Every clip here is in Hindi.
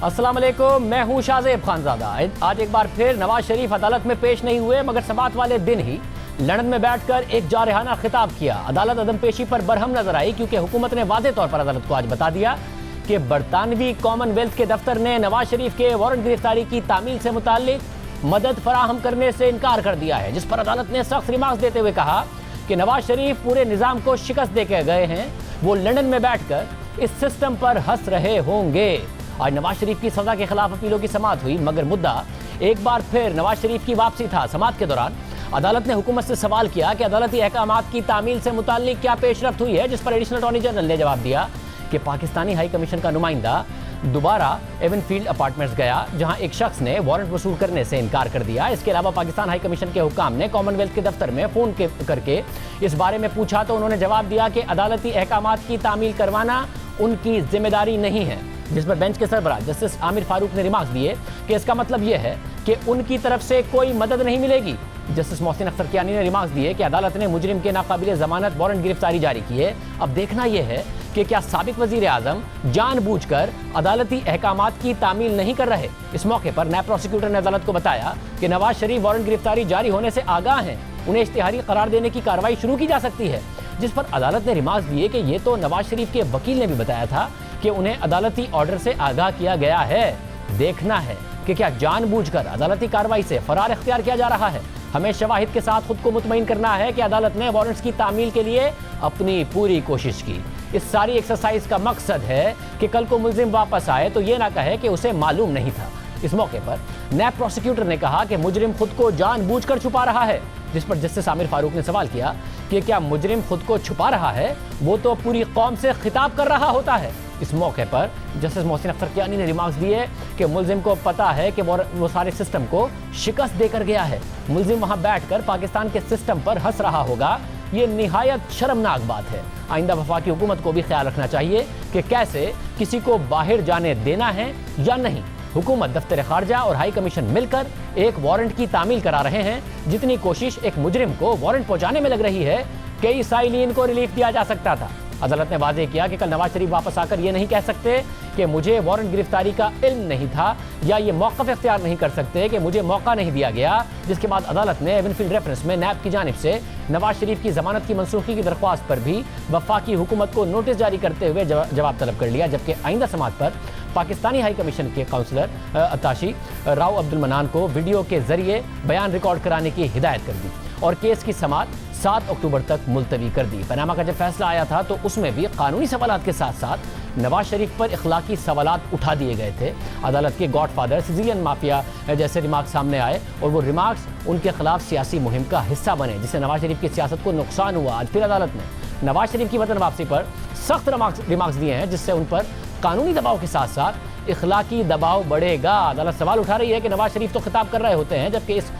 अस्सलाम वालेकुम, मैं हूं शाहजेब खानजादा। आज एक बार फिर नवाज शरीफ अदालत में पेश नहीं हुए, मगर समात वाले दिन ही लंदन में बैठकर एक जारहाना खिताब किया। अदालत अदम पेशी पर बरहम नजर आई क्योंकि हुकूमत ने वाज़ेह तौर पर अदालत को आज बता दिया कि बरतानवी कॉमनवेल्थ के दफ्तर ने नवाज शरीफ के वारंट गिरफ्तारी की तामील से मुताल्लिक मदद फराहम करने से इनकार कर दिया है, जिस पर अदालत ने सख्त रिमार्क्स देते हुए कहा कि नवाज शरीफ पूरे निज़ाम को शिकस्त देकर गए हैं। वो लंदन में बैठकर इस सिस्टम पर हंस रहे होंगे। आज नवाज शरीफ की सजा के खिलाफ अपीलों की समाअत हुई, मगर मुद्दा एक बार फिर नवाज शरीफ की वापसी था। समाअत के दौरान अदालत ने हुकूमत से सवाल किया कि अदालती अहकामात की तामील से मुताल्लिक क्या पेशरफ्त हुई है, जिस पर एडिशनल अटॉर्नी जनरल ने जवाब दिया कि पाकिस्तानी हाई कमीशन का नुमाइंदा दोबारा एवनफील्ड अपार्टमेंट्स गया, जहां एक शख्स ने वारंट वसूल करने से इनकार कर दिया। इसके अलावा पाकिस्तान हाई कमीशन के हुकाम ने कॉमनवेल्थ के दफ्तर में फ़ोन करके इस बारे में पूछा तो उन्होंने जवाब दिया कि अदालती अहकामात की तामील करवाना उनकी जिम्मेदारी नहीं है, जिस पर बेंच के सरबराह जस्टिस आमिर फारूक ने रिमार्क्स दिए कि इसका मतलब यह है कि उनकी तरफ से कोई मदद नहीं मिलेगी। जस्टिस मोहसिन अख्तर कियानी ने रिमार्क्स दिए कि अदालत ने मुजरिम के नाकाबिले ज़मानत वारंट गिरफ्तारी जारी की है। अब देखना यह है कि क्या साबिक वजीर आजम जानबूझकर अदालती अहकामात की तामील नहीं कर रहे। इस मौके पर नायब प्रोसिक्यूटर ने अदालत को बताया कि नवाज शरीफ वारंट गिरफ्तारी जारी होने से आगाह हैं, उन्हें इश्तिहारी करार देने की कार्रवाई शुरू की जा सकती है, जिस पर अदालत ने रिमार्क्स दिए कि ये तो नवाज शरीफ के वकील ने भी बताया था कि उन्हें अदालती ऑर्डर से आगाह किया गया है। देखना है कि क्या जानबूझकर अदालती कार्रवाई से फरार इख्तियार किया जा रहा है। हमें शवाहिद के साथ खुद को मुतमईन करना है कि अदालत ने वारंट्स की तामील के लिए अपनी पूरी कोशिश की। इस सारी एक्सरसाइज का मकसद है कि कल को मुल्जिम वापस आए तो ये ना कहे कि उसे मालूम नहीं था। इस मौके पर नायब प्रोसिक्यूटर ने कहा कि मुजरिम खुद को जानबूझकर छुपा रहा है, जिस पर जस्टिस आमिर फारूक ने सवाल किया कि क्या मुजरिम खुद को छुपा रहा है, वो तो पूरी कौम से खिताब कर रहा होता है। इस मौके पर जस्टिस मोहसिन अख्तर कियानी ने रिमार्क्स दिए कि मुल्जिम को पता है कि वो सारे सिस्टम को शिकस्त देकर गया है। मुल्जिम वहां बैठकर पाकिस्तान के सिस्टम पर हंस रहा होगा। ये निहायत शर्मनाक बात है। आइंदा वफाकी हुकूमत को भी ख्याल रखना चाहिए कि कैसे किसी को बाहर जाने देना है या नहीं। हुकूमत, दफ्तर खारजा और हाई कमीशन मिलकर एक वारंट की तामील करा रहे हैं। जितनी कोशिश एक मुजरिम को वारंट पहुंचाने में लग रही है, कई साइलिन को रिलीफ दिया जा सकता था। अदालत ने वाज़ेह किया कि कल नवाज शरीफ वापस आकर ये नहीं कह सकते कि मुझे वारंट गिरफ्तारी का इल्म नहीं था, या ये मौक़िफ़ इख्तियार नहीं कर सकते कि मुझे मौका नहीं दिया गया। जिसके बाद अदालत ने एवनफील्ड रेफरेंस में नैब की जानिब से नवाज शरीफ की जमानत की मनसूखी की दरख्वास्त पर भी वफाकी हुकूमत को नोटिस जारी करते हुए जवाब तलब कर लिया। जबकि आइंदा समात पर पाकिस्तानी हाई कमीशन के काउंसलर अताशी राव अब्दुल मनान को वीडियो के जरिए बयान रिकॉर्ड कराने की हिदायत कर दी और केस की समात 7 अक्टूबर तक मुलतवी कर दी। पनामा का जब फैसला आया था तो उसमें भी कानूनी सवालात के साथ साथ नवाज शरीफ पर इखलाकी सवालात उठा दिए गए थे। अदालत के गॉडफादर सिजिलियन माफिया जैसे रिमार्क्स सामने आए और वो रिमार्क्स उनके खिलाफ सियासी मुहिम का हिस्सा बने, जिससे नवाज शरीफ की सियासत को नुकसान हुआ। आज फिर अदालत ने नवाज शरीफ की वतन वापसी पर सख्त रिमार्क्स दिए हैं, जिससे उन पर कानूनी दबाव के साथ साथ इखलाकी दबाव बढ़ेगा। अदालत सवाल उठा रही है कि नवाज शरीफ तो खिताब कर रहे होते हैं, जबकि इस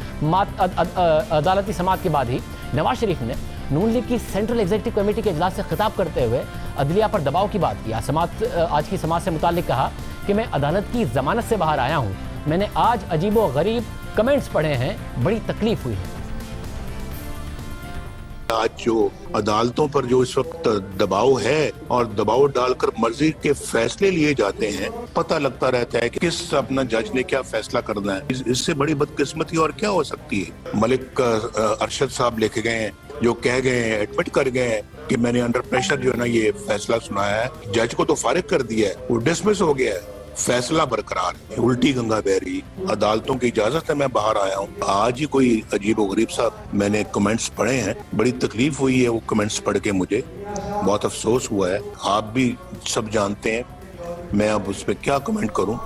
अदालती समाअत के बाद ही नवाज शरीफ ने नून लीग की सेंट्रल एग्जीक्यूटिव कमेटी के इजलास से खिताब करते हुए अदलिया पर दबाव की बात की। आज की समाअत से मुताल्लिक कहा कि मैं अदालत की जमानत से बाहर आया हूँ, मैंने आज अजीबो गरीब कमेंट्स पढ़े हैं, बड़ी तकलीफ हुई है। आज जो अदालतों पर जो इस वक्त दबाव है और दबाव डालकर मर्जी के फैसले लिए जाते हैं, पता लगता रहता है कि किस अपना जज ने क्या फैसला करना है। इससे बड़ी बदकिस्मती और क्या हो सकती है। मलिक अरशद साहब लेके गए हैं, जो कह गए हैं, एडमिट कर गए हैं कि मैंने अंडर प्रेशर जो है ना ये फैसला सुनाया है। जज को तो फारिग कर दिया है, वो डिसमिस हो गया है, फैसला बरकरार है। उल्टी गंगा बह रही, अदालतों की इजाजत है, मैं बाहर आया हूँ। आज ही कोई अजीब गरीब साहब मैंने कमेंट्स पढ़े हैं, बड़ी तकलीफ हुई है वो कमेंट्स पढ़ के, मुझे बहुत अफसोस हुआ है। आप भी सब जानते हैं, मैं अब उस पर क्या कमेंट करूँ।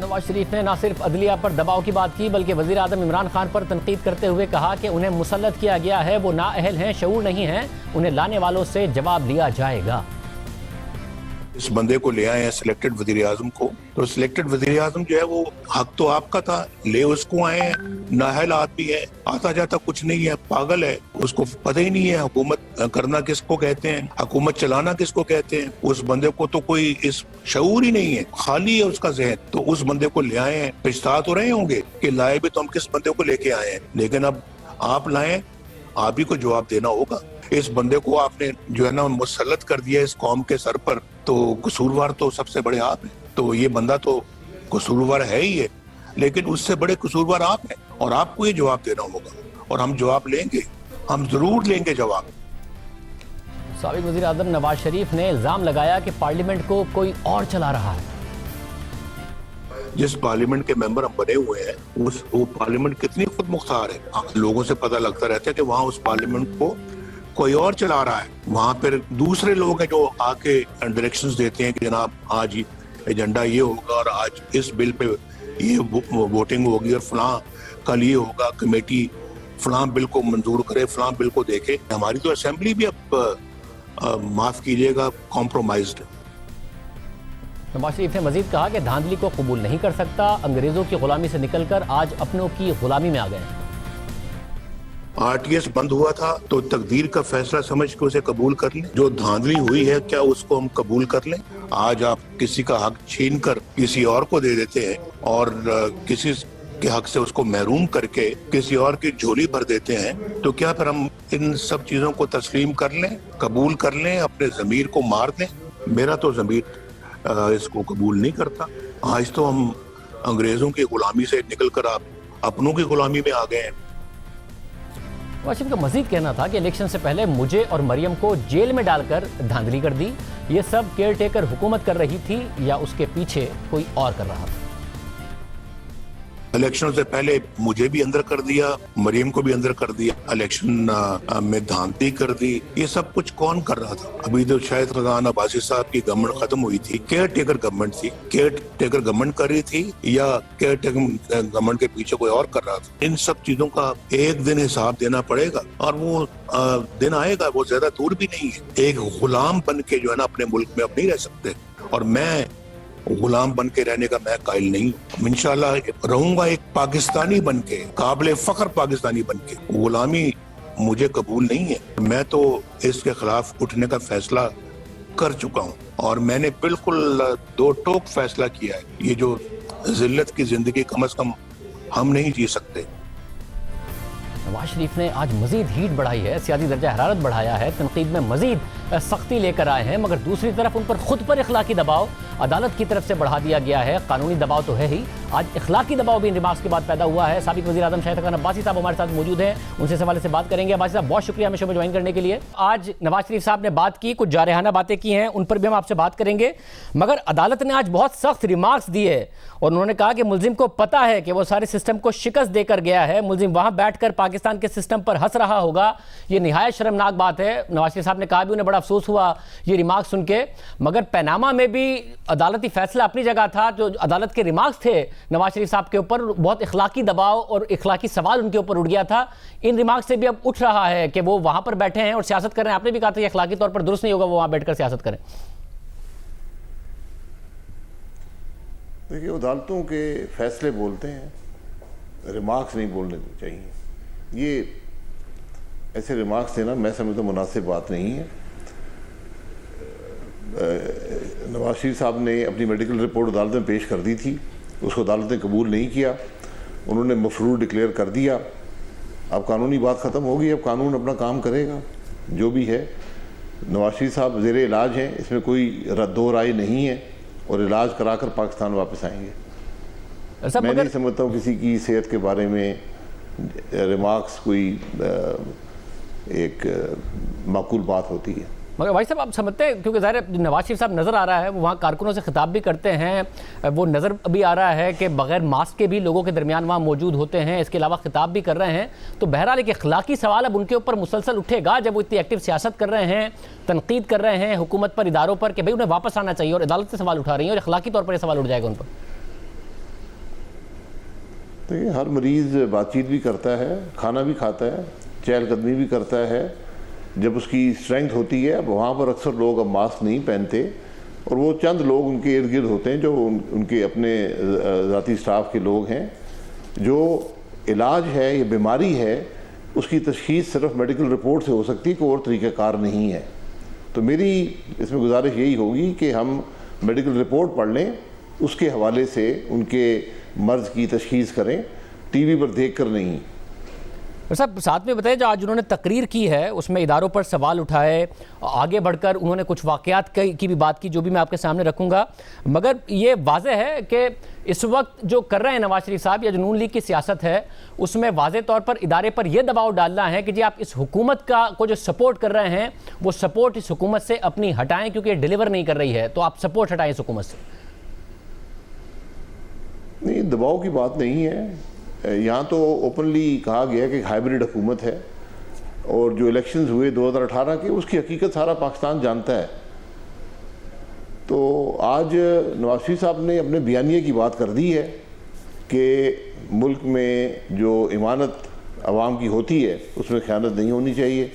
नवाज शरीफ ने न सिर्फ अदलिया पर दबाव की बात की, बल्कि वजीर आज़म इमरान खान पर तनकीद करते हुए कहा कि उन्हें मुसल्लत किया गया है, वो नाअहल हैं, शऊर नहीं हैं, उन्हें लाने वालों से जवाब लिया जाएगा। इस बंदे को ले आए हैं सिलेक्टेड वजीर आजम को, तो सिलेक्टेड वजीर आजम जो है वो हक तो आपका था, ले उसको आए हैं। नाअहल आदमी है, आता जाता कुछ नहीं है, पागल है, उसको पता ही नहीं है हुकूमत करना किसको कहते हैं, हुकूमत चलाना किसको कहते हैं। उस बंदे को तो कोई इस शऊर ही नहीं है, खाली है उसका जहन। तो उस बंदे को ले आए हैं, पछता तो रहे होंगे कि लाए भी तो हम किस बंदे को लेके आए हैं, लेकिन अब आप लाए, आप ही को जवाब देना होगा। इस बंदे को आपने जो है ना मुसल्लत कर दिया इस कौम के सर पर, तो कसूरवार तो सबसे बड़े आप हैं। तो ये बंदा तो कसूरवार है ही है, लेकिन उससे बड़े कसूरवार आप हैं और आपको ये जवाब देना होगा और हम जवाब लेंगे, हम जरूर लेंगे जवाब। साबिक वज़ीर आज़म नवाज शरीफ ने इल्जाम लगाया कि पार्लियामेंट को कोई और चला रहा है। जिस पार्लियामेंट के मेंबर हम बने हुए हैं वो पार्लियामेंट कितनी खुद मुख्तार है। लोगों से पता लगता रहता है कि वहाँ उस पार्लियामेंट को कोई और चला रहा है। वहाँ पर दूसरे लोग हैं जो आके डायरेक्शंस देते हैं कि जनाब आज एजेंडा ये होगा और आज इस बिल पे ये वोटिंग होगी और फलां कल ये होगा, कमेटी फलां बिल को मंजूर करे, फलां बिल को देखे। हमारी तो असेंबली भी अब माफ कीजिएगा कॉम्प्रोमाइज्ड है। नवाज शरीफ ने मजीद कहा कि धांधली को कबूल नहीं कर सकता, अंग्रेजों की गुलामी से निकलकर आज अपनों की गुलामी में आ गए हैं। RTS बंद हुआ था तो तकदीर का फैसला समझ के उसे कबूल कर लें। जो धांधली हुई है क्या उसको हम कबूल कर लें? आज आप किसी का हक छीन कर किसी और को दे देते हैं और किसी के हक से उसको महरूम करके किसी और की झोली भर देते हैं, तो क्या फिर हम इन सब चीजों को तस्लीम कर लें, कबूल कर लें, अपने ज़मीर को मार दें? मेरा तो ज़मीर इसको कबूल नहीं करता। आज तो हम अंग्रेजों की गुलामी से निकलकर आप अपनों की गुलामी में आ गए हैं। नवाज शरीफ का मजीद कहना था कि इलेक्शन से पहले मुझे और मरियम को जेल में डालकर धांधली कर दी। ये सब केयर टेकर हुकूमत कर रही थी या उसके पीछे कोई और कर रहा था? इलेक्शन से पहले मुझे भी अंदर कर दिया, मरियम को भी अंदर कर दिया, इलेक्शन में धांधली कर दी। ये सब कुछ कौन कर रहा था? अभी तो शायद रज़ान अब्बासी साहब की गवर्नमेंट खत्म हुई थी, केयर टेकर गवर्नमेंट थी। केयर टेकर गवर्नमेंट कर रही थी या केयर टेकर गवर्नमेंट के पीछे कोई और कर रहा था? इन सब चीजों का एक दिन हिसाब देना पड़ेगा और वो दिन आएगा, वो ज्यादा दूर भी नहीं है। एक गुलाम बन के जो है ना अपने मुल्क में अब नहीं रह सकते और मैं गुलाम बन के रहने का मैं कायल नहीं हूँ। इंशाल्लाह रहूंगा एक पाकिस्तानी बन के, काबिल फख्र पाकिस्तानी बन के। गुलामी मुझे कबूल नहीं है। मैं तो इसके खिलाफ उठने का फैसला कर चुका हूँ और मैंने बिल्कुल दो टोक फैसला किया है। ये जो जिल्लत की जिंदगी कम से कम हम नहीं जी सकते। नवाज शरीफ ने आज मजीद हीट बढ़ाई है, सियासी दर्जा हरारत बढ़ाया है, तनकीद में मजीद सख्ती लेकर आए हैं, मगर दूसरी तरफ उन पर खुद पर इखलाकी दबाव अदालत की तरफ से बढ़ा दिया गया है। कानूनी दबाव तो है ही, आज इखलाकी दबाव भी इन रिमार्क्स के बाद पैदा हुआ है। साबिक वज़ीर आज़म शाहिद खान अब्बासी साहब हमारे साथ मौजूद हैं, उनसे इस हवाले से बात करेंगे। अब्बासी साहब बहुत शुक्रिया हमें शो में ज्वाइन करने के लिए। आज नवाज शरीफ साहब ने बात की, कुछ जारहाना बातें की हैं, उन पर भी हम आपसे बात करेंगे, मगर अदालत ने आज बहुत सख्त रिमार्क्स दिए और उन्होंने कहा कि मुलजिम को पता है कि वो सारे सिस्टम को शिकस्त देकर गया है, मुलजिम वहां बैठकर पाकिस्तान के सिस्टम पर हंस रहा होगा। ये निहायत शर्मनाक बात है। नवाज शरीफ साहब ने कहा भी उन्हें बड़ा अफसोस हुआ ये रिमार्क्स सुन के, मगर पनामा में भी अदालती फैसला अपनी जगह था। जो अदालत के रिमार्क्स थे नवाज शरीफ साहब के ऊपर, बहुत इखलाकी दबाव और इखलाकी सवाल उनके ऊपर उठ गया था। इन रिमार्क्स से भी अब उठ रहा है कि वो वहां पर बैठे हैं और सियासत कर रहे हैं। आपने भी कहा था कि इखलाकी तौर पर दुरुस्त नहीं होगा वो वहां बैठकर सियासत करें। देखिए, अदालतों के फैसले बोलते हैं, रिमार्क्स नहीं बोलने चाहिए। ये ऐसे रिमार्क्स देना मैं समझता मुनासिब बात नहीं है। नवाज शरीफ साहब ने अपनी मेडिकल रिपोर्ट अदालत में पेश कर दी थी, उसको अदालत ने कबूल नहीं किया, उन्होंने मफरूर डिक्लेयर कर दिया। अब कानूनी बात ख़त्म होगी, अब कानून अपना काम करेगा जो भी है। नवाज शरीफ साहब ज़ेर इलाज हैं, इसमें कोई दो राय नहीं है और इलाज कराकर पाकिस्तान वापस आएंगे। मैं नहीं समझता हूँ किसी की सेहत के बारे में रिमार्क्स कोई एक माकूल बात होती है। मगर भाई साहब आप समझते हैं, क्योंकि ज़ाहिर है नवाज शरीफ साहब नज़र आ रहा है, वो वहाँ कारकुनों से खिताब भी करते हैं, वो नज़र भी आ रहा है कि बगैर मास्क के भी लोगों के दरमियान वहाँ मौजूद होते हैं, इसके अलावा खिताब भी कर रहे हैं। तो बहरहाल एक अखलाकी सवाल अब उनके ऊपर मुसलसल उठेगा जब वो इतनी एक्टिव सियासत कर रहे हैं, तनकीद कर रहे हैं हुकूमत पर, इदारों पर, कि भाई उन्हें वापस आना चाहिए, और अदालत से सवाल उठा रही है और अखलाकी तौर पर यह सवाल उठ जाएगा उन पर। देखिए, हर मरीज़ बातचीत भी करता है, खाना भी खाता है, चहलकदमी भी करता है जब उसकी स्ट्रेंथ होती है। अब वहाँ पर अक्सर लोग अब मास्क नहीं पहनते और वो चंद लोग उनके इर्द गिर्द होते हैं जो उनके अपने ज़ाती स्टाफ के लोग हैं। जो इलाज है या बीमारी है उसकी तशख़ीस सिर्फ मेडिकल रिपोर्ट से हो सकती है, कोई और तरीक़ाकार नहीं है। तो मेरी इसमें गुजारिश यही होगी कि हम मेडिकल रिपोर्ट पढ़ लें, उसके हवाले से उनके मर्ज़ की तशख़ीस करें, टीवी पर देख कर नहीं। साहब साथ में बताइए, जो आज उन्होंने तकरीर की है उसमें इदारों पर सवाल उठाए, आगे बढ़कर उन्होंने कुछ वाक़यात की भी बात की जो भी मैं आपके सामने रखूंगा, मगर ये वाज़ेह है कि इस वक्त जो कर रहे हैं नवाज शरीफ साहब या जो नून लीग की सियासत है उसमें वाज़ेह तौर पर इदारे पर यह दबाव डालना है कि जी आप इस हुकूमत को जो सपोर्ट कर रहे हैं वो सपोर्ट इस हुकूमत से अपनी हटाएं, क्योंकि ये डिलीवर नहीं कर रही है, तो आप सपोर्ट हटाएं इस हुकूमत से। नहीं, दबाव की बात नहीं है। यहाँ तो ओपनली कहा गया कि हाइब्रिड हुकूमत है और जो इलेक्शंस हुए 2018 के उसकी हकीकत सारा पाकिस्तान जानता है। तो आज नवाज शरीफ साहब ने अपने बयानिए की बात कर दी है कि मुल्क में जो इमानत अवाम की होती है उसमें ख़यानत नहीं होनी चाहिए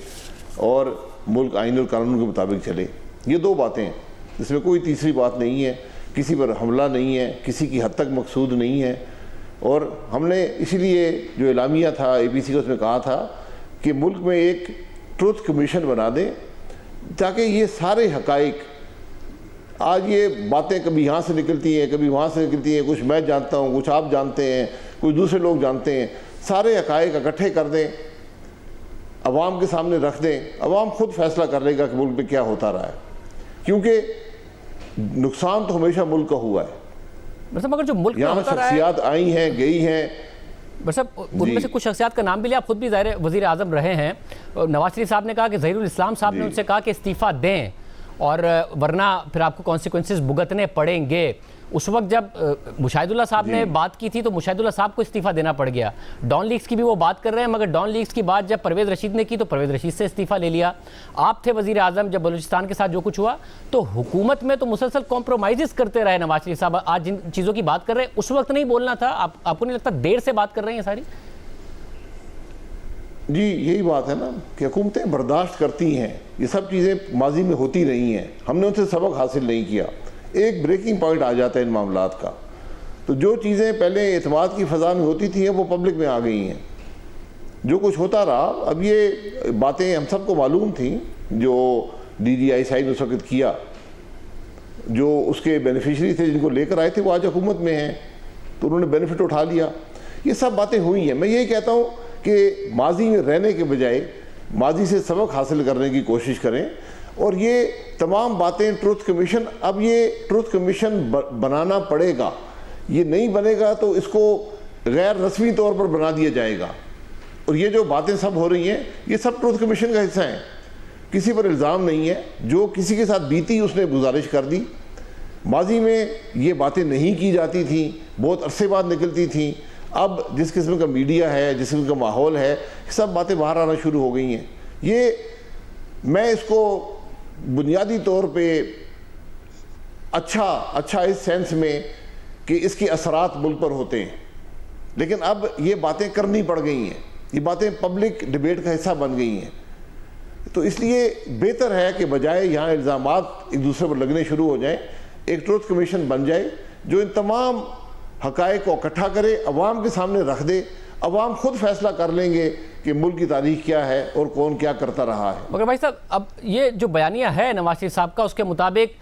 और मुल्क आइन और कानून के मुताबिक चले। ये दो बातें हैं, इसमें कोई तीसरी बात नहीं है, किसी पर हमला नहीं है, किसी की हद तक मकसूद नहीं है। और हमने इसीलिए जो एलामिया था APC का उसमें कहा था कि मुल्क में एक ट्रुथ कमीशन बना दें ताकि ये सारे हकाइक, आज ये बातें कभी यहाँ से निकलती हैं कभी वहाँ से निकलती हैं, कुछ मैं जानता हूँ कुछ आप जानते हैं कुछ दूसरे लोग जानते हैं, सारे हकाइक इकट्ठे कर दें, अवाम के सामने रख दें, अवाम खुद फैसला कर लेगा कि मुल्क में क्या होता रहा है, क्योंकि नुकसान तो हमेशा मुल्क का हुआ है। मतलब अगर जो मुल्क यहाँ शख्सियात आई हैं गई हैं, बस उनमें से कुछ शख्सियात का नाम भी लिया, आप खुद भी ज़ाहिर वज़ीर आज़म रहे हैं। नवाज शरीफ साहब ने कहा कि ज़हीरुल इस्लाम साहब ने उनसे कहा कि इस्तीफ़ा दें और वरना फिर आपको कॉन्सिक्वेंसेस भुगतने पड़ेंगे। उस वक्त जब मुशाहिदुल्लाह साहब ने बात की थी तो मुशाहिदुल्लाह साहब को इस्तीफ़ा देना पड़ गया। डॉन लीग्स की भी वो बात कर रहे हैं, मगर डॉन लीग्स की बात जब परवेज़ रशीद ने की तो परवेज़ रशीद से इस्तीफ़ा ले लिया। आप थे वज़ीर आज़म जब बलूचिस्तान के साथ जो कुछ हुआ, तो हुकूमत में तो मुसलसल कॉम्प्रोमाइज़ करते रहे नवाज शरीफ साहब। आज जिन चीज़ों की बात कर रहे हैं उस वक्त नहीं बोलना था, आपको नहीं लगता देर से बात कर रहे हैं सारी? जी यही बात है ना कि हुकूमतें बर्दाश्त करती हैं, ये सब चीज़ें माजी में होती रही हैं, हमने उनसे सबक हासिल नहीं किया। एक ब्रेकिंग पॉइंट आ जाता है इन मामलात का, तो जो चीज़ें पहले एतमाद की फ़ज़ा में होती थी वो पब्लिक में आ गई हैं। जो कुछ होता रहा, अब ये बातें हम सबको मालूम थी, जो DGI साइड उस वक्त किया, जो उसके बेनिफिशरी थे जिनको लेकर आए थे वो आज हुकूमत में हैं, तो उन्होंने बेनिफिट उठा लिया। ये सब बातें हुई हैं। मैं यही कहता हूँ कि माजी में रहने के बजाय माजी से सबक हासिल करने की कोशिश करें, और ये तमाम बातें ट्रुथ कमीशन, अब ये ट्रुथ कमीशन बनाना पड़ेगा, ये नहीं बनेगा तो इसको गैर रस्मी तौर पर बना दिया जाएगा। और ये जो बातें सब हो रही हैं ये सब ट्रुथ कमीशन का हिस्सा हैं, किसी पर इल्ज़ाम नहीं है, जो किसी के साथ बीती उसने गुजारिश कर दी। माजी में ये बातें नहीं की जाती थी, बहुत अरसे बाद निकलती थी, अब जिस किस्म का मीडिया है, जिस किस्म का माहौल है, सब बातें बाहर आना शुरू हो गई हैं। ये मैं इसको बुनियादी तौर पे अच्छा इस सेंस में कि इसके असरात मुल्क पर होते हैं, लेकिन अब ये बातें करनी पड़ गई हैं, ये बातें पब्लिक डिबेट का हिस्सा बन गई हैं। तो इसलिए बेहतर है कि बजाय यहाँ इल्ज़ामात एक दूसरे पर लगने शुरू हो जाएं, एक ट्रुथ कमीशन बन जाए जो इन तमाम हक़ाइक़ को इकट्ठा करे, अवाम के सामने रख दे, अवाम खुद फैसला कर लेंगे कि मुल्क की तारीख क्या है और कौन क्या करता रहा है। मगर भाई साहब, अब ये जो बयानिया है नवाज शरीफ साहब का, उसके मुताबिक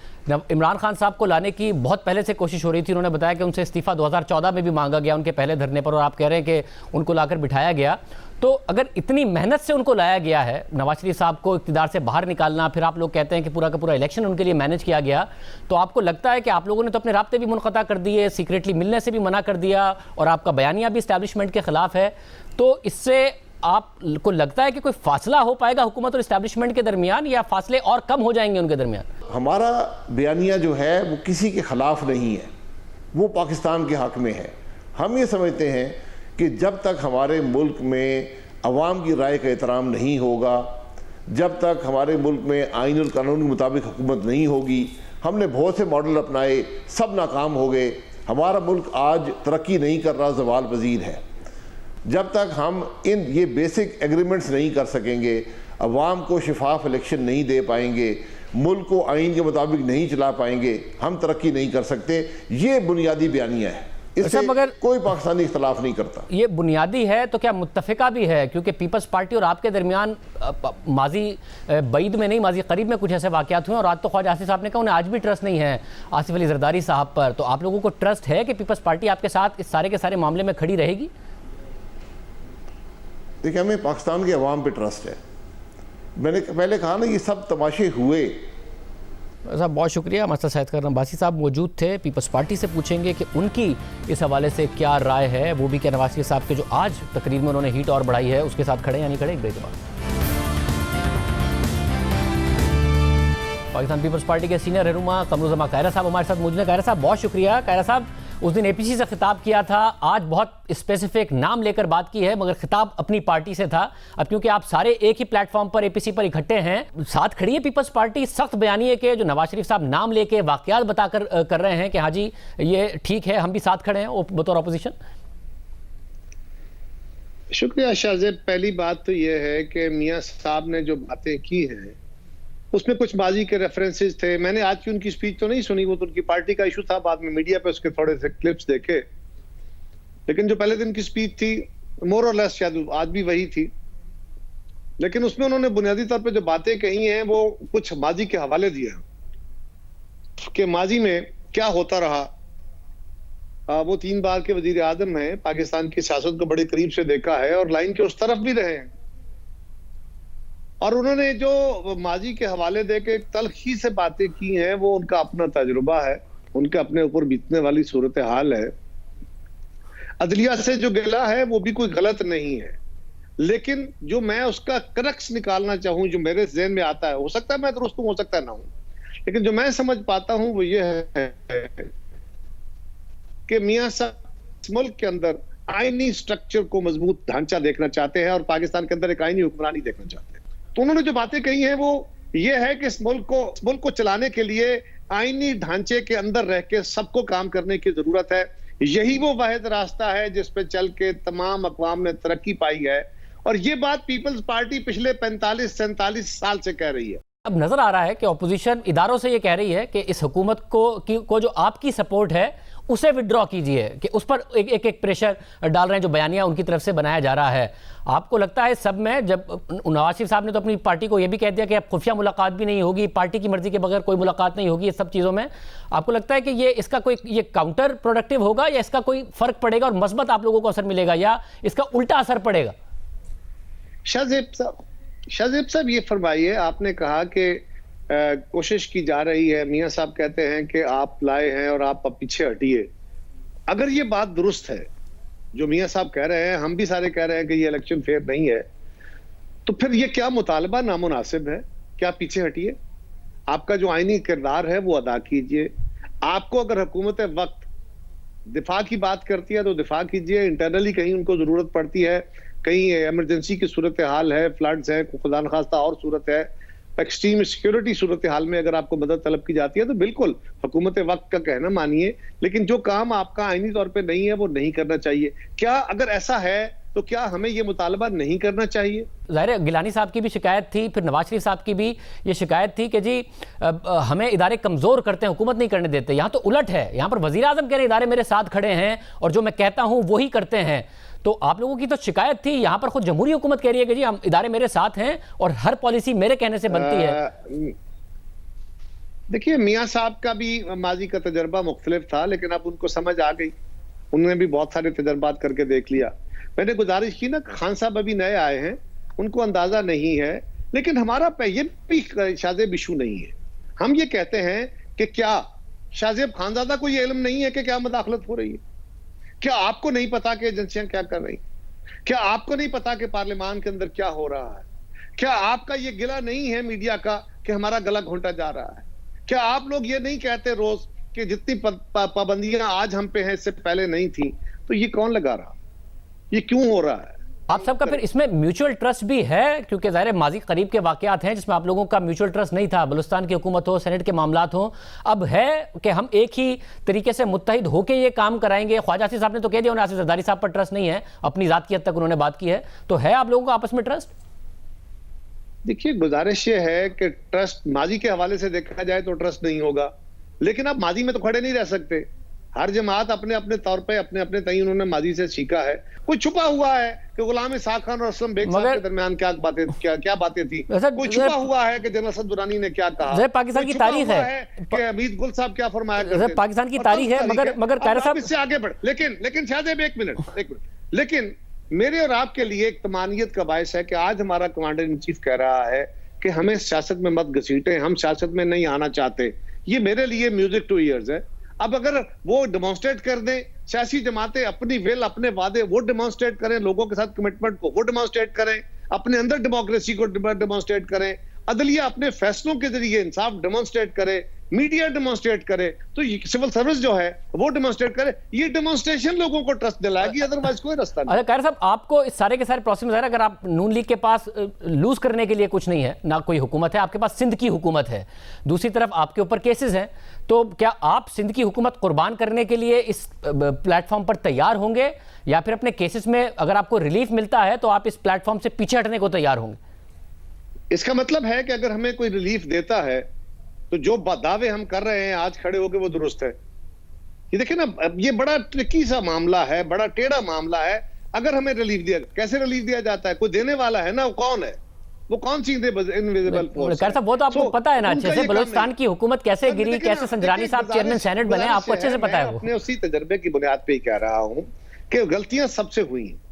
इमरान खान साहब को लाने की बहुत पहले से कोशिश हो रही थी। उन्होंने बताया कि उनसे इस्तीफ़ा 2014 में भी मांगा गया उनके पहले धरने पर, और आप कह रहे हैं कि उनको लाकर बिठाया गया। तो अगर इतनी मेहनत से उनको लाया गया है, नवाज शरीफ साहब को इक़्तिदार से बाहर निकालना, फिर आप लोग कहते हैं कि पूरा का पूरा इलेक्शन उनके लिए मैनेज किया गया, तो आपको लगता है कि आप लोगों ने तो अपने राब्ते भी मुनक़ता कर दिए, सीक्रेटली मिलने से भी मना कर दिया, और आपका बयानिया भी इस्टेब्लिशमेंट के ख़िलाफ़ है, तो इससे आपको लगता है कि कोई फासला हो पाएगा हुकूमत और इस्टेब्लिशमेंट के दरमियान, या फासले और कम हो जाएंगे उनके दरमियान? हमारा बयानिया जो है वो किसी के ख़िलाफ़ नहीं है, वो पाकिस्तान के हक़ में है। हम ये समझते हैं कि जब तक हमारे मुल्क में अवाम की राय का एहतराम नहीं होगा, जब तक हमारे मुल्क में आइन और कानून के मुताबिक हुकूमत नहीं होगी, हमने बहुत से मॉडल अपनाए, सब नाकाम हो गए, हमारा मुल्क आज तरक्की नहीं कर रहा, ज़वाल पज़ीर है। जब तक हम ये बेसिक एग्रीमेंट्स नहीं कर सकेंगे, अवाम को शफाफ इलेक्शन नहीं दे पाएंगे, मुल्क को आइन के मुताबिक नहीं चला पाएंगे, हम तरक्की नहीं कर सकते। ये बुनियादी बयानिया है, इससे मगर कोई पाकिस्तानी इख्तलाफ नहीं करता। ये बुनियादी है तो क्या मुत्तफ़िका भी है? क्योंकि पीपल्स पार्टी और आपके दरमियान माजी बईद में नहीं, माजी करीब में कुछ ऐसे वाक़यात हुए, और आज तो ख्वाजा आसिफ साहब ने कहा उन्हें आज भी ट्रस्ट नहीं है आसिफ अली जरदारी साहब पर। तो आप लोगों को ट्रस्ट है कि पीपल्स पार्टी आपके साथ इस सारे के सारे मामले में खड़ी रहेगी? देखिए, हमें पाकिस्तान के अवाम पे ट्रस्ट है। मैंने पहले कहा ना, ये सब तमाशे हुए। साहब बहुत शुक्रिया। हमारे साथ शाहिद करम अब्बासी साहब मौजूद थे। पीपल्स पार्टी से पूछेंगे कि उनकी इस हवाले से क्या राय है। वो भी क्या नवाज शरीफ साहब के जो आज तकरीर में उन्होंने हीट और बढ़ाई है उसके साथ खड़े या नहीं खड़े। एक ब्रेक के बाद पाकिस्तान पीपल्स पार्टी के सीनियर रहनुमा कमरुज़्ज़मा कायरा साहब हमारे साथ मौजूद हैं। कायरा साहब बहुत शुक्रिया। कायरा साहब, उस दिन एपीसी से खिताब किया था, आज बहुत स्पेसिफिक नाम लेकर बात की है, मगर खिताब अपनी पार्टी से था। अब क्योंकि आप सारे एक ही प्लेटफॉर्म पर एपीसी पर इकट्ठे हैं, साथ खड़ी है पीपल्स पार्टी सख्त बयानिए के जो नवाज शरीफ साहब नाम लेके वाकयात बताकर कर रहे हैं कि हाँ जी ये ठीक है, हम भी साथ खड़े हैं बतौर अपोजिशन। शुक्रिया शाहजेब। पहली बात तो यह है कि मियां साहब ने जो बातें की हैं उसमें कुछ माजी के रेफरेंसेस थे। मैंने आज की उनकी स्पीच तो नहीं सुनी, वो तो उनकी पार्टी का इशू था, बाद में मीडिया पे उसके थोड़े से क्लिप्स देखे। लेकिन जो पहले दिन की स्पीच थी मोर और लेस शायद आज भी वही थी, लेकिन उसमें उन्होंने बुनियादी तौर पे जो बातें कही हैं वो कुछ माजी के हवाले दिए हैं कि माजी में क्या होता रहा। वो 3 बार के वजीर आजम हैं, पाकिस्तान की सियासत को बड़े करीब से देखा है और लाइन के उस तरफ भी रहे हैं। और उन्होंने जो माजी के हवाले दे के तलखी से बातें की हैं वो उनका अपना तजुर्बा है, उनके अपने ऊपर बीतने वाली सूरत हाल है। अदलिया से जो गिला है वो भी कोई गलत नहीं है, लेकिन जो मैं उसका क्रक्स निकालना चाहूं, जो मेरे ज़हन में आता है, हो सकता है मैं दुरुस्त हूं, हो सकता है ना हूं, लेकिन जो मैं समझ पाता हूं वो ये है कि मियां साहब मुल्क के अंदर आईनी स्ट्रक्चर को मजबूत ढांचा देखना चाहते हैं और पाकिस्तान के अंदर एक आईनी हुक्मरानी देखना चाहते हैं। तो उन्होंने जो बातें कही हैं वो ये है कि इस मुल्क को चलाने के लिए आईनी ढांचे के अंदर रह के सबको काम करने की जरूरत है। यही वो वाहिद रास्ता है जिस पे चल के तमाम अक़वाम ने तरक्की पाई है, और ये बात पीपल्स पार्टी पिछले 45-47 साल से कह रही है। अब नजर आ रहा है कि ऑपोजिशन इदारों से ये कह रही है कि इस हुकूमत को जो आपकी सपोर्ट है उसे विड्रॉ कीजिए, कि उस पर एक प्रेशर डाल रहे हैं जो बयानिया उनकी तरफ से बनाया जा रहा है। आपको लगता है सब में, जब नवाज शरीफ साहब ने तो अपनी पार्टी को यह भी कह दिया कि अब खुफिया मुलाकात भी नहीं होगी, पार्टी की मर्जी के बगैर कोई मुलाकात नहीं होगी, ये सब चीज़ों में आपको लगता है कि इसका कोई काउंटर प्रोडक्टिव होगा या इसका कोई फर्क पड़ेगा और मस्बत आप लोगों को असर मिलेगा, या इसका उल्टा असर पड़ेगा? शाहजेब साहब ये फरमाइए, आपने कहा कि कोशिश की जा रही है, मियां साहब कहते हैं कि आप लाए हैं और आप पीछे हटिए। अगर ये बात दुरुस्त है जो मियां साहब कह रहे हैं, हम भी सारे कह रहे हैं कि ये इलेक्शन फेयर नहीं है, तो फिर ये क्या मुतालबा नामुनासिब है? क्या पीछे हटिए, आपका जो आईनी किरदार है वो अदा कीजिए। आपको अगर हुकूमत वक्त दिफा की बात करती है तो दिफा कीजिए। इंटरनली कहीं उनको जरूरत पड़ती है, कहीं इमरजेंसी की सूरत हाल है, फ्लड्स है, खुदा न खास्ता और सूरत है, एक्सट्रीम सिक्योरिटी सूरत हाल में अगर आपको मदद तलब की जाती है तो बिल्कुल हुकूमत वक्त का कहना मानिए, लेकिन जो काम आपका आईनी तौर पे नहीं है वो नहीं करना चाहिए। क्या अगर ऐसा है तो क्या हमें ये मुतालबा नहीं करना चाहिए? ज़ाहिर है गिलानी साहब की भी शिकायत थी, फिर नवाज शरीफ साहब की भी ये शिकायत थी कि जी हमें इदारे कमज़ोर करते हैं, हुकूमत नहीं करने देते। यहाँ तो उलट है, यहाँ पर वज़ीर आज़म कह रहे इदारे मेरे साथ खड़े हैं और जो मैं कहता हूँ वही करते हैं। तो आप लोगों की तो शिकायत थी, यहाँ पर खुद जमहूरी हुकूमत कह रही है कि जी हम इदारे मेरे साथ हैं और हर पॉलिसी मेरे कहने से बनती है। देखिए, मियां साहब का भी माजी का तजर्बा मुख्तलिफ था, लेकिन अब उनको समझ आ गई, उन्होंने भी बहुत सारे तजर्बात करके देख लिया। मैंने गुजारिश की ना, खान साहब अभी नए आए हैं, उनको अंदाजा नहीं है, लेकिन हमारा ये भी शाहजेब इशू नहीं है। हम ये कहते हैं कि क्या शाहजेब खानजादा को ये इल्म नहीं है कि क्या मुदाखलत हो रही है? क्या आपको नहीं पता कि एजेंसियां क्या कर रही? क्या आपको नहीं पता कि पार्लियामान के अंदर क्या हो रहा है? क्या आपका ये गिला नहीं है मीडिया का कि हमारा गला घोंटा जा रहा है? क्या आप लोग ये नहीं कहते रोज कि जितनी पाबंदियां आज हम पे हैं इससे पहले नहीं थी? तो ये कौन लगा रहा? ये क्यों हो रहा है? आप सबका फिर इसमें म्यूचुअल ट्रस्ट भी है, क्योंकि ज़ाहिर माजी करीब के वाकयात हैं जिसमें आप लोगों का म्यूचुअल ट्रस्ट नहीं था, बलूचिस्तान की हुकूमत हो, सेनेट के मामलात हो, अब है कि हम एक ही तरीके से मुत्तहिद होकर ये काम कराएंगे। ख्वाजा आसिफ साहब ने तो कह दिया उन्हें आसिफ जरदारी साहब पर ट्रस्ट नहीं है, अपनी ज़ात की हद तक उन्होंने बात की है, तो है आप लोगों का आपस में ट्रस्ट? देखिए, गुजारिश ये है कि ट्रस्ट माजी के हवाले से देखा जाए तो ट्रस्ट नहीं होगा, लेकिन आप माजी में तो खड़े नहीं रह सकते। हर जमात अपने अपने तौर पे अपने अपने तय उन्होंने माजी से सीखा है। कोई छुपा हुआ है कि गुलाम इसाक खान और असलम बेग साहब के दरमियान क्या बातें थी? कोई छुपा हुआ है कि जनरल असद दुरानी ने क्या कहा? पाकिस्तान की तारीख है कि हमीद गुल साहब क्या फरमाया करते थे? पाकिस्तान की तारीख है, मगर कायरा साहब इससे आगे बढ़, लेकिन शाहजेब एक मिनट, लेकिन मेरे और आपके लिए एक तमानियत का बायस है कि आज हमारा कमांडर इन चीफ कह रहा है कि हमें सियासत में मत घसीटें, हम सियासत में नहीं आना चाहते। ये मेरे लिए म्यूजिक टू ईयर्स है। अब अगर वो डेमोन्स्ट्रेट कर दें, सियासी जमातें अपनी विल, अपने वादे वो डेमोन्स्ट्रेट करें, लोगों के साथ कमिटमेंट को वो डेमोन्स्ट्रेट करें, अपने अंदर डेमोक्रेसी को डेमोन्स्ट्रेट करें, अदलिया अपने फैसलों के जरिए इंसाफ डेमोन्स्ट्रेट करे, मीडिया डेमोन्स्ट्रेट करे, तो सिविल सर्विस जो है वो डेमोन्स्ट्रेट करे। ये डेमोन्स्ट्रेशन लोगों को ट्रस्ट दिलाएगी, अदरवाइज कोई रास्ता नहीं। अच्छा खैर साहब, आपको इस सारे के सारे प्रोसेस में अगर आप नून लीग के पास लूज करने के लिए कुछ नहीं है, ना कोई हुकूमत है, आपके पास सिंध की हुकूमत है, दूसरी तरफ आपके ऊपर केसेस हैं, तो क्या आप सिंध की हुकूमत कुर्बान करने के लिए इस प्लेटफॉर्म पर तैयार होंगे, या फिर अपने केसेस में अगर आपको रिलीफ मिलता है तो आप इस प्लेटफॉर्म से पीछे हटने को तैयार होंगे? इसका मतलब है कि अगर हमें कोई रिलीफ देता है तो जो दावे हम कर रहे हैं आज खड़े होकर वो दुरुस्त है। ये देखिए ना, ये बड़ा ट्रिकी सा मामला है, बड़ा टेढ़ा मामला है। अगर हमें रिलीफ दिया, कैसे रिलीफ दिया जाता है? कोई देने वाला है ना, वो कौन है? वो कौन सी इनविजिबल फोर्स है? वो तो आपको पता है ना अच्छे से, बलूचिस्तान की हुकूमत कैसे गिरी, कैसे संजरानी साहब चेयरमैन सेनेट बने, आपको अच्छे से पता है। वो अपने उसी तजर्बे की बुनियाद पे ही कह रहा हूं कि गलतियां सबसे हुई हैं।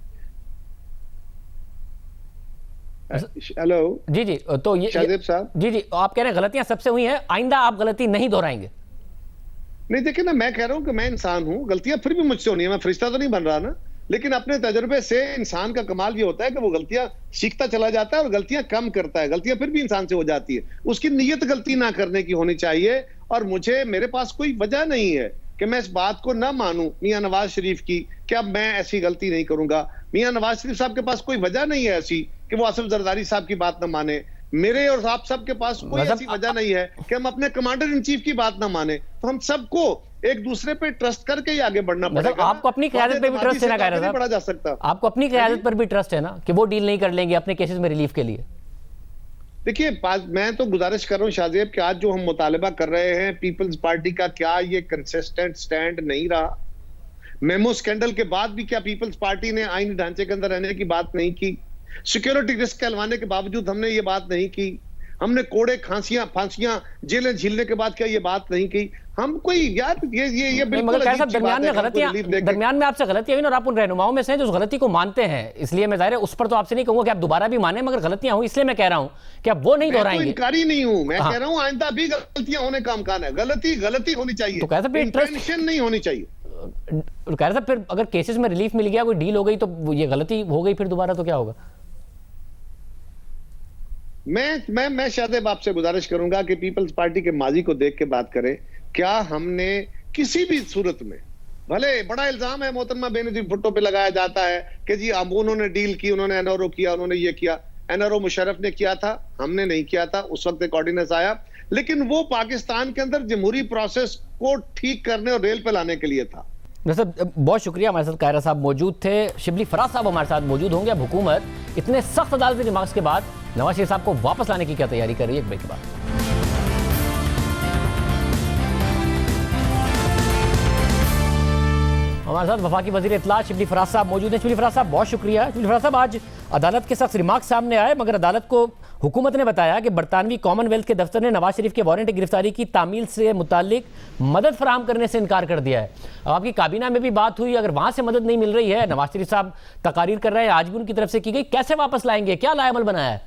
हेलो जी जी, तो ये शाहजेब साहब, जी आप कह रहे हैं गलतियां सबसे हुई हैं, आइंदा आप गलती नहीं दोहराएंगे? नहीं देखिए ना, मैं कह रहा हूं कि मैं इंसान हूं, गलतियां फिर भी मुझसे होनी है, मैं फरिश्ता तो नहीं बन रहा ना। लेकिन अपने तजुर्बे से इंसान का कमाल ये होता है कि वो गलतियां सीखता चला जाता है और गलतियां कम करता है। गलतियां फिर भी इंसान से हो जाती है, उसकी नीयत गलती ना करने की होनी चाहिए। और मेरे पास कोई वजह नहीं है कि मैं इस बात को ना मानूं मियां नवाज शरीफ की कि अब मैं ऐसी गलती नहीं करूंगा। मियां नवाज शरीफ साहब के पास कोई वजह नहीं है ऐसी कि वो आसिफ जरदारी साहब की बात ना माने। मेरे और आप सब के पास कोई ऐसी वजह नहीं है कि हम अपने कमांडर इन चीफ की बात ना माने। तो हम सबको एक दूसरे पे ट्रस्ट करके ही आगे बढ़ना पड़ेगा। आपको अपनी क़यादत पे भी ट्रस्ट है ना, कह रहा बढ़ा जा सकता। आपको अपनी क़यादत पर भी ट्रस्ट है ना कि वो डील नहीं कर लेंगे अपने केसेस में रिलीफ के लिए? देखिए, मैं तो गुजारिश कर रहा हूं शाहजेब कि आज जो हम मुतालबा कर रहे हैं पीपल्स पार्टी का, क्या ये कंसिस्टेंट स्टैंड नहीं रहा? मेमो स्कैंडल के बाद भी क्या पीपल्स पार्टी ने आईनी ढांचे के अंदर रहने की बात नहीं की? सिक्योरिटी रिस्क कहलवाने के बावजूद हमने ये बात नहीं की? हमने कोड़े, खांसियां, फांसियां, जेलें झीलने के बाद क्या ये बात नहीं की? हम कोई यार ये बिल्कुल दरमियान में आपसे गलतियां हुई और आप उन रहनुमाओं में से हैं जो उस गलती को मानते हैं, इसलिए मैं जाहिर है उस पर तो आपसे नहीं कहूंगा कि आप दोबारा भी माने, मगर गलतियां हुई इसलिए मैं कह रहा हूं कि आप वो नहीं दोहराएंगे। इनकारी नहीं हूं मैं, कह रहा हूं आइंदा भी गलतियां होने का इम्कान है। गलती होनी चाहिए, तो कैसा इंटेंशन नहीं होनी चाहिए। कह रहा था फिर अगर केसेस में रिलीफ मिल गया, कोई डील हो गई, तो ये गलती हो गई फिर दोबारा तो क्या होगा? मैं शायद आपसे गुजारिश करूंगा कि पीपल्स पार्टी के माजी को देख के बात करें। क्या हमने किसी भी सूरत में, भले बड़ा इल्जाम है मोहतरमा बेनजीर भुट्टो पे लगाया जाता है कि जी अब उन्होंने डील की, उन्होंने एनआरओ किया, उन्होंने ये किया। एनआरओ मुशर्रफ ने किया था, हमने नहीं किया था। उस वक्त एक ऑर्डिनेंस आया, लेकिन वो पाकिस्तान के अंदर जमहूरी प्रोसेस को ठीक करने और रेल पे लाने के लिए था। बहुत शुक्रिया। हमारे साथ कायरा साहब मौजूद थे, शिबली फराज साहब हमारे साथ मौजूद होंगे। अब हुकूमत इतने सख्त अदालती रिमार्क्स के बाद नवाज शरीफ साहब को वापस लाने की क्या तैयारी कर रही है, एक ब्रेक के बाद। हमारे साथ वफाकी वजीर इत्तला शिबली फराज साहब मौजूद हैं। शिबली फराज साहब बहुत शुक्रिया। शिबली फराज साहब, आज अदालत के सख्त रिमार्क सामने आए, मगर अदालत को हुकूमत ने बताया कि बरतानवी कॉमनवेल्थ के दफ्तर ने नवाज शरीफ के वारंट गिरफ्तारी की तामील से मुतालिक मदद फराहम करने से इनकार कर दिया है। अब आपकी काबीना में भी बात हुई, अगर वहां से मदद नहीं मिल रही है, नवाज शरीफ साहब तकारीर कर रहे हैं, आज भी उनकी तरफ से की गई, कैसे वापस लाएंगे, क्या लाएमल बनाया है?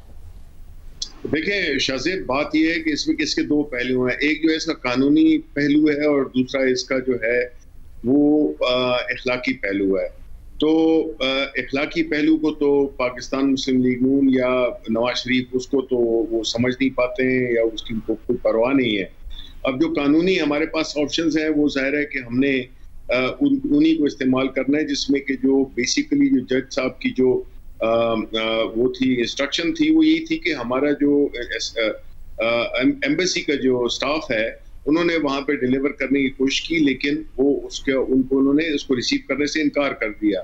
देखिए शाहजेब, बात यह है कि इसमें इसके दो पहलू हैं। एक जो है इसका कानूनी पहलू है और दूसरा इसका जो है वो इखलाकी पहलू है। तो इखलाकी पहलू को तो पाकिस्तान मुस्लिम लीग नून या नवाज शरीफ उसको तो वो समझ नहीं पाते हैं या उसकी कोई परवाह नहीं है। अब जो कानूनी हमारे पास ऑप्शंस हैं वो जाहिर है कि हमने उन्हीं को इस्तेमाल करना है, जिसमें कि जो बेसिकली जो जज साहब की जो वो थी इंस्ट्रक्शन थी वो यही थी कि हमारा जो एम्बेसी का जो स्टाफ है उन्होंने वहां पे डिलीवर करने की कोशिश की, लेकिन वो उन्होंने उसको रिसीव करने से इनकार कर दिया।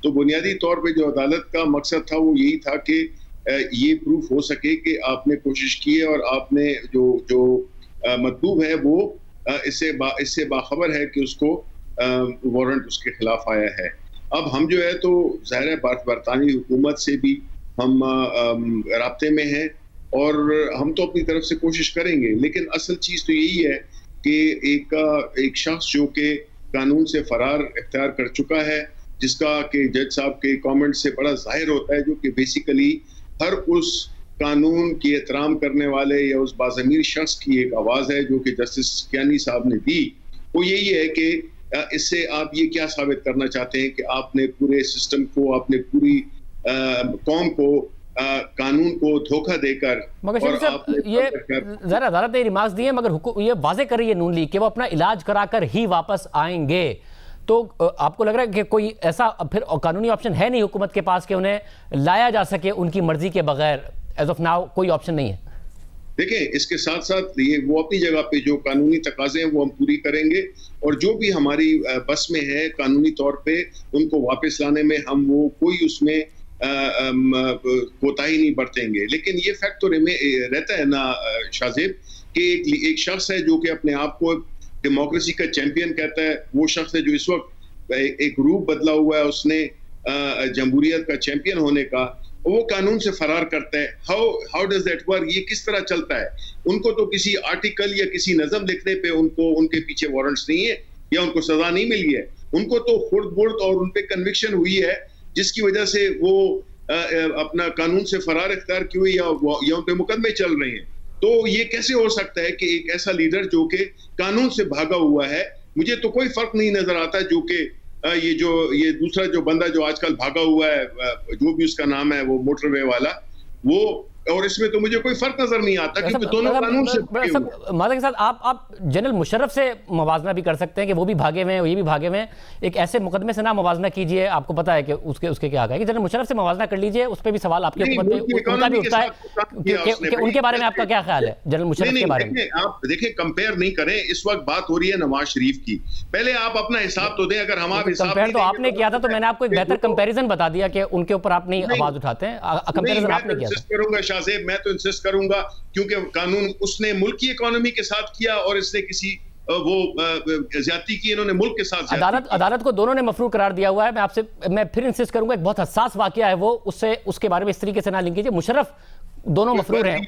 तो बुनियादी तौर पे जो अदालत का मकसद था वो यही था कि ये प्रूफ हो सके कि आपने कोशिश की है और आपने जो मतलूब है वो इससे बाखबर है कि उसको वारंट उसके खिलाफ आया है। अब हम जो है तो ज़ाहिर है बरतानवी हुकूमत से भी हम राब्ते में हैं और हम तो अपनी तरफ से कोशिश करेंगे, लेकिन असल चीज़ तो यही है कि एक शख्स जो कि कानून से फरार इख्तियार कर चुका है जिसका कि जज साहब के कमेंट से बड़ा जाहिर होता है, जो कि बेसिकली हर उस कानून की एहतराम करने वाले या उस बाज़मीर शख्स की एक आवाज़ है जो कि जस्टिस कियानी साहब ने दी। वो यही है कि इससे आप ये क्या साबित करना चाहते हैं कि आपने पूरे सिस्टम को, आपने पूरी कौम को, कानून को धोखा देकर, मगर शरीफ साहब ये जरा अदालत ने रिमार्क्स दिए, मगर ये वाजे कर रही है नून लीग कि वो अपना इलाज कराकर ही वापस आएंगे। तो आपको लग रहा है कि कोई ऐसा फिर कानूनी ऑप्शन है नहीं हुकूमत के पास कि उन्हें लाया जा सके उनकी मर्जी के बगैर? एज ऑफ नाउ कोई ऑप्शन नहीं है। देखिए, इसके साथ साथ ये वो अपनी जगह पे जो कानूनी तकाजे हैं वो हम पूरी करेंगे, और जो भी हमारी बस में है कानूनी तौर पे उनको वापस लाने में हम वो कोई उसमें कोताही नहीं बरतेंगे। लेकिन ये फैक्ट तो रहता है ना शाहजेब कि एक शख्स है जो कि अपने आप को डेमोक्रेसी का चैंपियन कहता है, वो शख्स है जो इस वक्त एक रूप बदला हुआ है उसने जमहूरियत का चैंपियन होने का, वो कानून से फरार करता है। How does that work? ये किस तरह चलता है? उनको तो किसी आर्टिकल या किसी नज़म लिखने पे उनको उनके पीछे वारंट्स नहीं है या उनको सजा नहीं मिली है, उनको तो खुर्द बुर्द और उन पे कन्विक्शन हुई है जिसकी वजह से वो अपना कानून से फरार इख्तियार की हुई या उन पे मुकदमे चल रहे हैं। तो ये कैसे हो सकता है कि एक ऐसा लीडर जो कि कानून से भागा हुआ है, मुझे तो कोई फर्क नहीं नजर आता जो कि ये दूसरा जो बंदा जो आजकल भागा हुआ है, जो भी उसका नाम है, वो मोटरवे वाला, वो, और इसमें तो मुझे कोई फर्क नजर नहीं आता क्योंकि दोनों कानून से मादा के साथ आप जनरल मुशर्रफ से मवाजना भी कर सकते हैं कि वो भी भागे हुए हैं, ये भी भागे हुए हैं। एक ऐसे मुकदमे से ना मवाजना कीजिए, आपको पता है कि उसके क्या है कि जनरल मुशर्रफ से मवाजना कर लीजिए, उस पर भी सवाल आपके हुकूमत पे उनका भी उठता है कि उनके बारे में आपका क्या ख्याल है जनरल मुशर्रफ के बारे में? आप देखिए, कंपेयर नहीं करें। इस वक्त बात हो रही है नवाज शरीफ की, पहले आप अपना हिसाब तो दें। अगर हम आप हिसाब कंपेयर तो आपने किया था, तो मैंने आपको एक बेहतर कंपैरिजन बता दिया कि उनके ऊपर आप नहीं आवाज उठाते हैं। कंपैरिजन आपने किया था। शाहजेब, मैं तो इंसिस्ट करूंगा क्योंकि कानून उसने मुल्क की इकोनॉमी के साथ किया और इसने किसी वो ज्यादती की, इन्होंने मुल्क के साथ अदालत को दोनों ने मफरूर करार दिया हुआ है। मैं फिर इंसिस्ट करूंगा, एक बहुत हसास वाकया है वो, उसके बारे में इस तरीके से ना लिंक कीजिए। मुशर्रफ दोनों मफरूर हैं।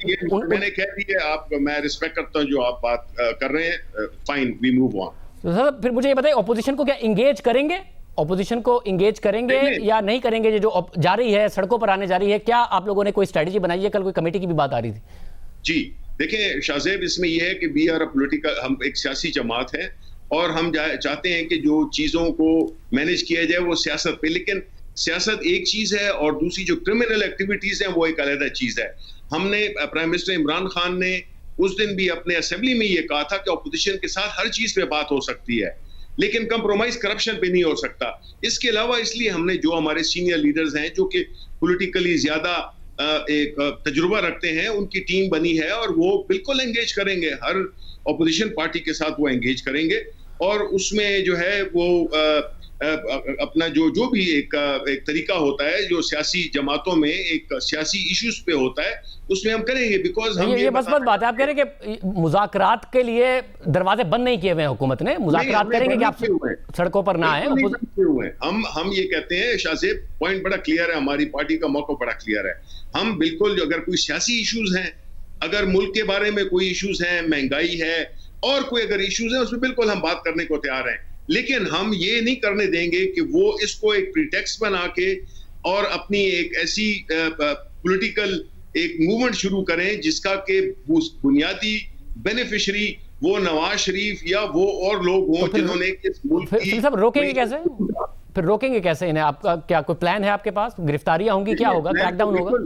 मैंने कह दिया, आप, मैं रिस्पेक्ट करता हूं जो आप बात कर रहे हैं। Fine, we move on. Sir फिर मुझे ये बताइए, ऑपोजिशन को क्या इंगेज करेंगे? ऑपोजिशन को इंगेज करेंगे या नहीं करेंगे? जो जा रही है, सड़कों पर आने जा रही है, क्या आप लोगों ने कोई स्ट्रेटजी बनाई है? कल कोई कमेटी की भी बात आ रही थी। जी देखिए शाहजेब, इसमें यह है कि वी आर अ पॉलिटिकल, हम एक सियासी जमात है और हम चाहते हैं कि जो चीज़ों को मैनेज किया जाए वो सियासत पे, लेकिन सियासत एक चीज़ है और दूसरी जो क्रिमिनल एक्टिविटीज़ हैं वो एक अलग चीज़ है। हमने प्राइम मिनिस्टर इमरान खान ने उस दिन भी अपने असेंबली में ये कहा था कि अपोजिशन के साथ हर चीज़ पे बात हो सकती है, लेकिन कंप्रोमाइज करप्शन पे नहीं हो सकता। इसके अलावा इसलिए हमने जो हमारे सीनियर लीडर्स हैं जो कि पॉलिटिकली ज्यादा एक तजुर्बा रखते हैं, उनकी टीम बनी है और वो बिल्कुल एंगेज करेंगे, हर ऑपोजिशन पार्टी के साथ वो एंगेज करेंगे और उसमें जो है वो अपना जो भी एक तरीका होता है जो सियासी जमातों में एक सियासी इश्यूज पे होता है उसमें हम करेंगे। बिकॉज हम ये बस बात है, आप कह रहे हैं कि मुज़ाकरात के लिए दरवाजे बंद नहीं किए हुए हैं हुकूमत ने, मुज़ाकरात करेंगे कि आप सड़कों पर ना आए। हम ये कहते हैं शाहजेब, पॉइंट बड़ा क्लियर है, हमारी पार्टी का मौका बड़ा क्लियर है। हम बिल्कुल अगर कोई सियासी इश्यूज हैं, अगर मुल्क के बारे में कोई इश्यूज हैं, महंगाई है और कोई अगर इश्यूज हैं, उसमें बिल्कुल हम बात करने को तैयार हैं, लेकिन हम ये नहीं करने देंगे कि वो इसको एक प्रीटेक्स्ट बना के और अपनी एक ऐसी पॉलिटिकल एक मूवमेंट शुरू करें जिसका के बुनियादी बेनिफिशियरी वो नवाज शरीफ या वो और लोग हों जिन्होंने इस मुल्क की। सब रोकेंगे कैसे? फिर रोकेंगे कैसे इन्हें? आपका क्या कोई प्लान है आपके पास? गिरफ्तारियां होंगी, क्या होगा, क्रैकडाउन होगा?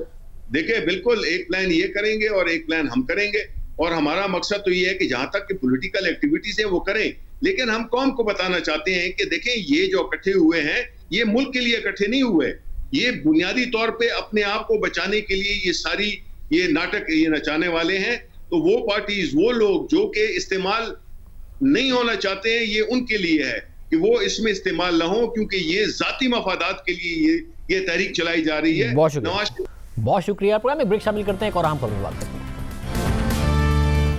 देखिए बिल्कुल एक प्लान ये करेंगे और एक प्लान हम करेंगे और हमारा मकसद तो ये है कि जहां तक कि पॉलिटिकल एक्टिविटीज है वो करें, लेकिन हम कौम को बताना चाहते हैं कि देखें ये जो इकट्ठे हुए हैं ये मुल्क के लिए इकट्ठे नहीं हुए, ये बुनियादी तौर पे अपने आप को बचाने के लिए ये सारी ये नाटक ये नचाने वाले हैं। तो वो पार्टीज, वो लोग जो कि इस्तेमाल नहीं होना चाहते हैं, ये उनके लिए है कि वो इसमें इस्तेमाल ना हो, क्योंकि ये जाती मफादात के लिए ये तहरीक चलाई जा रही है। बहुत शुक्रिया। प्रोग्राम में ब्रेक शामिल करते हैं, एक और अहम खबर बात करते हैं।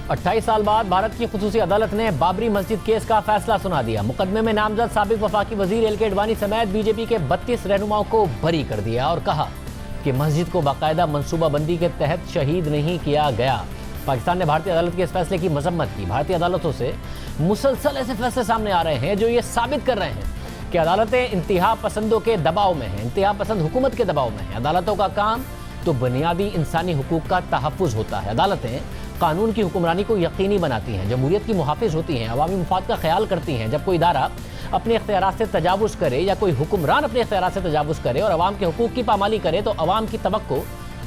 28 साल बाद भारत की खुसूसी अदालत ने बाबरी मस्जिद केस का फैसला सुना दिया। मुकदमे में नामजद साबिक वफाकी वजीर एल के अडवाणी समेत बीजेपी के 32 रहनुमाओं को बरी कर दिया और कहा कि मस्जिद को बाकायदा मनसूबाबंदी के तहत शहीद नहीं किया गया। पाकिस्तान ने भारतीय अदालत के इस फैसले की मजम्मत की। भारतीय अदालतों से मुसलसल ऐसे फैसले सामने आ रहे हैं जो ये साबित कर रहे हैं कि अदालतें इंतहा पसंदों के दबाव में हैं, इंतहा पसंद हुकूमत के दबाव में हैं। अदालतों का काम तो बुनियादी इंसानी हुकूक का तहफ़्फ़ुज़ होता है। अदालतें कानून की हुक्मरानी को यकीनी बनाती हैं, जमहूरियत की मुहाफ़िज़ होती हैं, अवामी मुफाद का ख्याल करती हैं। जब कोई इदारा अपने इख्तियारात से तजावुज़ करे या कोई हुक्मरान अपने इख्तियारात से तजावुज़ करे और अवाम के हुकूक की पामाली करे तो अवाम की तवक्को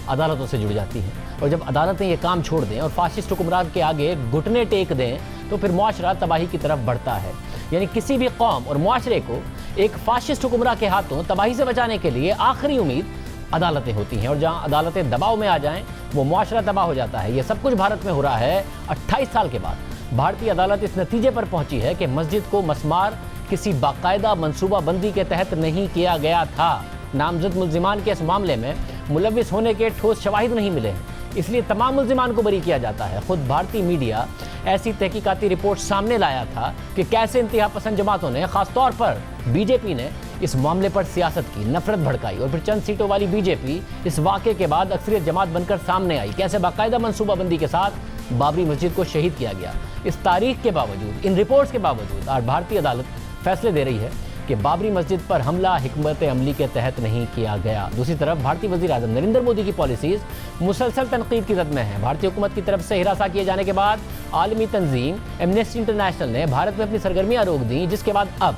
अदालतों से जुड़ जाती है। और जब अदालतें ये काम छोड़ दें और फाशिस्ट हुक्मरान के आगे घुटने टेक दें तो फिर मुआशरा तबाही की तरफ बढ़ता है। यानी किसी भी कौम और मुआशरे को एक फाशिस्ट हुक्मरान के हाथों तबाही से बचाने के लिए आखिरी उम्मीद अदालतें होती हैं, और जहां अदालतें दबाव में आ जाएं वो मुआशरा तबाह हो जाता है। ये सब कुछ भारत में हो रहा है 28 साल के बाद। भारतीय अदालत इस नतीजे पर पहुंची है कि मस्जिद को मसमार किसी बाकायदा मनसूबाबंदी के तहत नहीं किया गया था। नामजद मुल्जिमान के इस मामले में मुलविस होने के ठोस शवाहिद नहीं मिले हैं, इसलिए तमाम मुल्जिमान को बरी किया जाता है। खुद भारतीय मीडिया ऐसी तहकीकाती रिपोर्ट सामने लाया था कि कैसे इंतहा पसंद जमातों ने, खासतौर पर बीजेपी ने इस मामले पर सियासत की, नफरत भड़काई और फिर चंद सीटों वाली बीजेपी इस वाक़े के बाद अक्सरियत जमात बनकर सामने आई। कैसे बाकायदा मनसूबाबंदी के साथ बाबरी मस्जिद को शहीद किया गया। इस तारीख के बावजूद, इन रिपोर्ट्स के बावजूद आज भारतीय अदालत फैसले दे रही है कि बाबरी मस्जिद पर हमला हिकमत अमली के तहत नहीं किया गया। दूसरी तरफ भारतीय वज़ीर आज़म नरेंद्र मोदी की पॉलिसीज़ मुसलसल तनकीद की जद में है। भारतीय हुकूमत की तरफ से हिरासा किए जाने के बाद आलमी तंजीम एमनेस्टी इंटरनेशनल ने भारत में अपनी सरगर्मियाँ रोक दी, जिसके बाद अब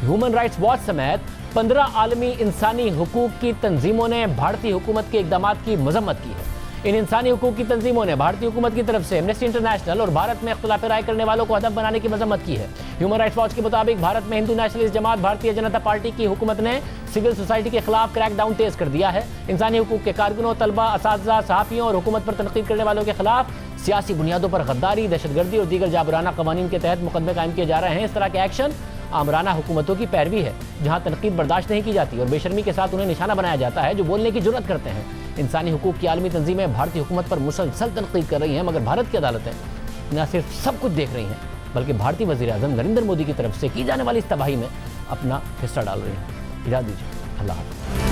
ह्यूमन राइट्स वॉच समेत 15 आलमी इंसानी हुकूक की तंजीमों ने भारतीय हुकूमत के इक़दाम की मजम्मत की है। इन इंसानी हुकूक की तंजीमों ने भारतीय हुकूमत की तरफ से एमनेस्टी इंटरनेशनल और भारत में इख्तिलाफ राय करने वालों को हदफ बनाने की मजम्मत की है। ह्यूमन राइट्स वॉच के मुताबिक भारत में हिंदू नेशनलिस्ट जमात भारतीय जनता पार्टी की हुकूमत ने सिविल सोसाइटी के खिलाफ क्रैकडाउन तेज कर दिया है। इंसानी हुकूक के कारकुनों, तलबा, असातिज़ा, सहाफ़ियों और हुकूमत पर तनकीद करने वालों के खिलाफ सियासी बुनियादों पर गद्दारी, दहशतगर्दी और दीगर जाबराना कवानीन के तहत मुकदमे कायम किए जा रहे हैं। इस तरह के एक्शन आमराना हुकूमतों की पैरवी है, जहां तनकीद बर्दाश्त नहीं की जाती और बेशर्मी के साथ उन्हें निशाना बनाया जाता है जो बोलने की जुर्रत करते हैं। इंसानी हुकूक की आलमी तंजीमें भारतीय हुकूमत पर मुसलसल तनकीद कर रही हैं, मगर भारत की अदालतें न सिर्फ सब कुछ देख रही हैं बल्कि भारतीय वज़ीर आज़म नरेंद्र मोदी की तरफ से की जाने वाली इस तबाही में अपना हिस्सा डाल रही हैं। इजाज़त दीजिए, अल्लाह हाफ़िज़।